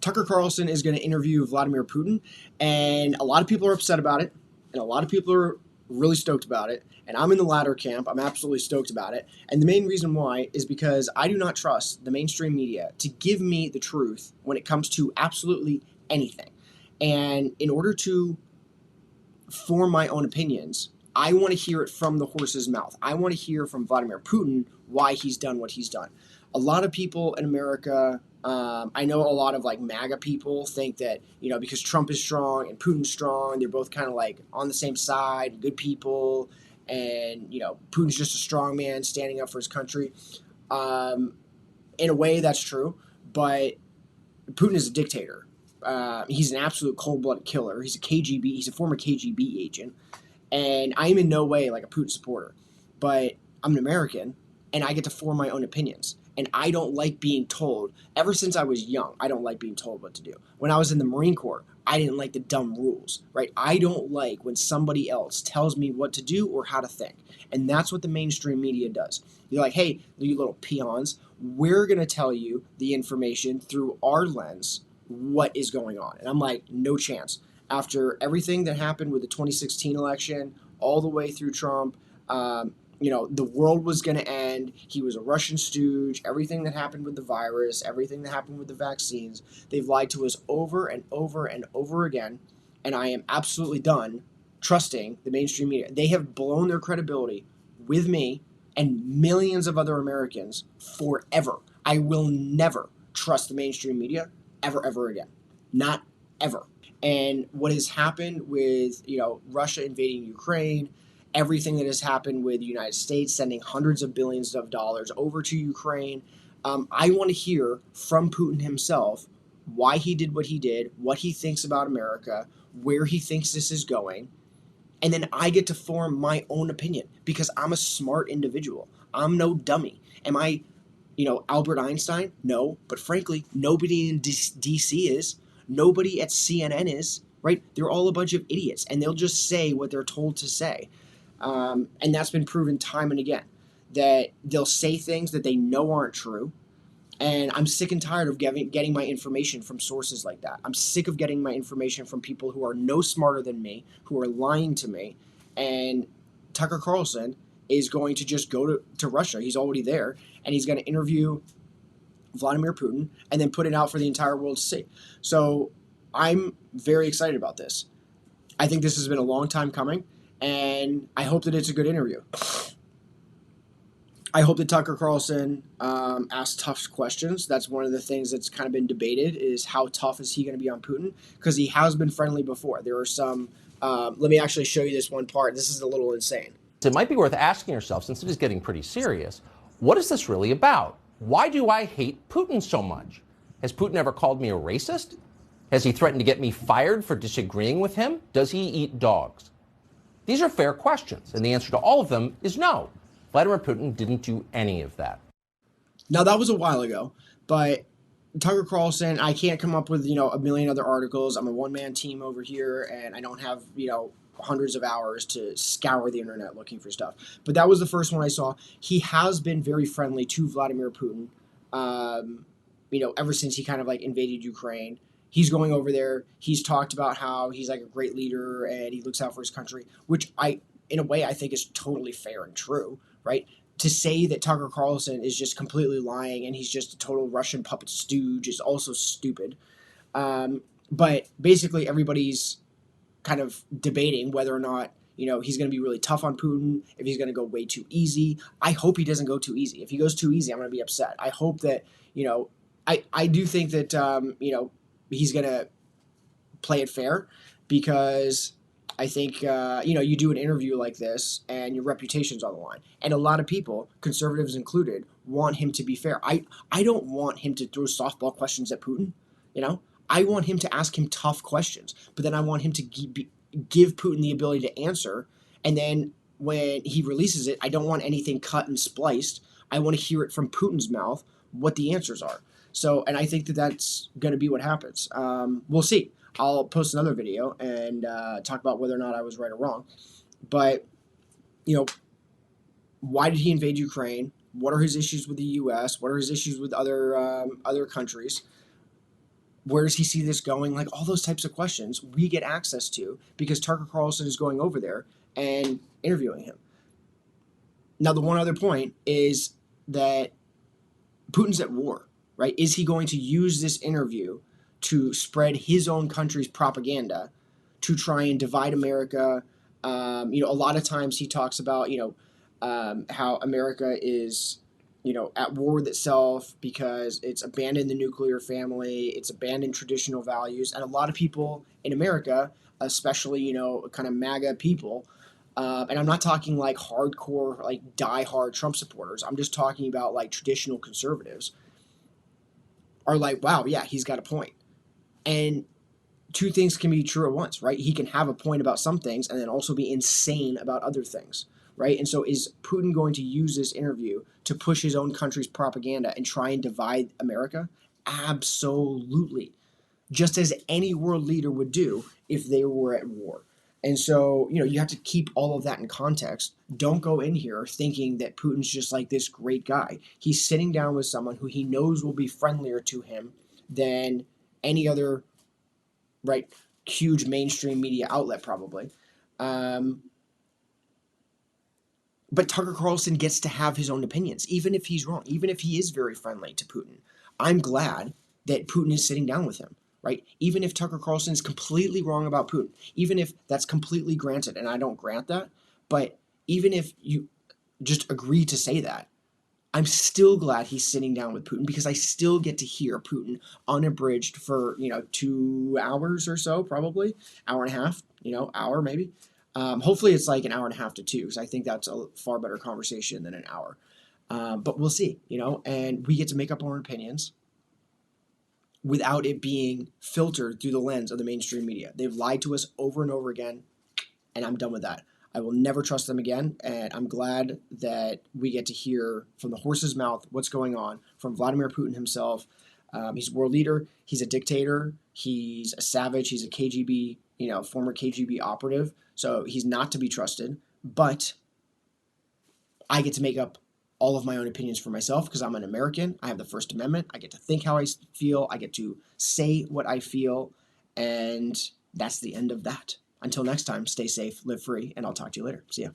Tucker Carlson is going to interview Vladimir Putin, and a lot of people are upset about it, and a lot of people are really stoked about it, and I'm in the latter camp. I'm absolutely stoked about it, and the main reason why is because I do not trust the mainstream media to give me the truth when it comes to absolutely anything. And in order to form my own opinions, I want to hear it from the horse's mouth. I want to hear from Vladimir Putin why he's done what he's done. A lot of people in America, I know a lot of like MAGA people think that, because Trump is strong and Putin's strong, they're both kind of like on the same side, good people, and, Putin's just a strong man standing up for his country. In a way, that's true, but Putin is a dictator. He's an absolute cold-blooded killer. He's a former KGB agent. And I'm in no way like a Putin supporter, but I'm an American, and I get to form my own opinions. And I don't like being told, ever since I was young, I don't like being told what to do. When I was in the Marine Corps, I didn't like the dumb rules, right? I don't like when somebody else tells me what to do or how to think. And that's what the mainstream media does. You're like, hey, you little peons, we're going to tell you the information through our lens, what is going on. And I'm like, no chance. After everything that happened with the 2016 election, all the way through Trump, the world was going to end. He was a Russian stooge. Everything that happened with the virus, everything that happened with the vaccines, they've lied to us over and over and over again. And I am absolutely done trusting the mainstream media. They have blown their credibility with me and millions of other Americans forever. I will never trust the mainstream media ever, ever again. Not ever. And what has happened with, Russia invading Ukraine, everything that has happened with the United States sending hundreds of billions of dollars over to Ukraine, I want to hear from Putin himself why he did what he did, what he thinks about America, where he thinks this is going. And then I get to form my own opinion because I'm a smart individual. I'm no dummy. Am I, Albert Einstein? No. But frankly, nobody in D.C. is. Nobody at CNN is, right? They're all a bunch of idiots, and they'll just say what they're told to say. And that's been proven time and again, that they'll say things that they know aren't true. And I'm sick and tired of getting my information from sources like that. I'm sick of getting my information from people who are no smarter than me, who are lying to me. And Tucker Carlson is going to just go to Russia. He's already there, and he's going to interview Vladimir Putin and then put it out for the entire world to see. So I'm very excited about this. I think this has been a long time coming, and I hope that it's a good interview. I hope that Tucker Carlson asks tough questions. That's one of the things that's kind of been debated is how tough is he going to be on Putin, because he has been friendly before. There are some let me actually show you this one part. This is a little insane. It might be worth asking yourself, since it is getting pretty serious, what is this really about? Why do I hate Putin so much? Has Putin ever called me a racist? Has he threatened to get me fired for disagreeing with him? Does he eat dogs? These are fair questions, and the answer to all of them is no. Vladimir Putin didn't do any of that. Now, that was a while ago, but Tucker Carlson, I can't come up with, a million other articles. I'm a one-man team over here, and I don't have, hundreds of hours to scour the internet looking for stuff. But that was the first one I saw. He has been very friendly to Vladimir Putin, ever since he kind of like invaded Ukraine. He's going over there. He's talked about how he's like a great leader and he looks out for his country, which in a way, I think is totally fair and true, right? To say that Tucker Carlson is just completely lying and he's just a total Russian puppet stooge is also stupid. But basically, everybody's kind of debating whether or not, he's going to be really tough on Putin, if he's going to go way too easy. I hope he doesn't go too easy. If he goes too easy, I'm going to be upset. I hope that, I do think that, he's going to play it fair, because I think, you do an interview like this and your reputation's on the line. And a lot of people, conservatives included, want him to be fair. I don't want him to throw softball questions at Putin, I want him to ask him tough questions, but then I want him to give Putin the ability to answer. And then when he releases it, I don't want anything cut and spliced. I want to hear it from Putin's mouth what the answers are. So, and I think that that's going to be what happens. We'll see. I'll post another video and talk about whether or not I was right or wrong. But, why did he invade Ukraine? What are his issues with the U.S.? What are his issues with other countries? Where does he see this going? Like all those types of questions we get access to because Tucker Carlson is going over there and interviewing him. Now, the one other point is that Putin's at war, right? Is he going to use this interview to spread his own country's propaganda to try and divide America? A lot of times he talks about, how America is, at war with itself because it's abandoned the nuclear family, it's abandoned traditional values, and a lot of people in America, especially, kind of MAGA people, and I'm not talking like hardcore, like die-hard Trump supporters. I'm just talking about like traditional conservatives are like, wow, yeah, he's got a point. And two things can be true at once, right? He can have a point about some things and then also be insane about other things, right? And so is Putin going to use this interview to push his own country's propaganda and try and divide America? Absolutely. Just as any world leader would do if they were at war. And so, you have to keep all of that in context. Don't go in here thinking that Putin's just like this great guy. He's sitting down with someone who he knows will be friendlier to him than any other, right, huge mainstream media outlet probably. But Tucker Carlson gets to have his own opinions, even if he's wrong, even if he is very friendly to Putin. I'm glad that Putin is sitting down with him. Right? Even if Tucker Carlson is completely wrong about Putin, even if that's completely granted, and I don't grant that, but even if you just agree to say that, I'm still glad he's sitting down with Putin because I still get to hear Putin unabridged for, 2 hours or so, probably, hour and a half, hour maybe. Hopefully it's like an hour and a half to 2 because I think that's a far better conversation than an hour. But we'll see, and we get to make up our opinions without it being filtered through the lens of the mainstream media. They've lied to us over and over again, and I'm done with that. I will never trust them again, and I'm glad that we get to hear from the horse's mouth what's going on from Vladimir Putin himself. He's a world leader. He's a dictator. He's a savage. He's a KGB, former KGB operative. So he's not to be trusted, but I get to make up all of my own opinions for myself because I'm an American. I have the First Amendment. I get to think how I feel. I get to say what I feel. And that's the end of that. Until next time, stay safe, live free, and I'll talk to you later. See ya.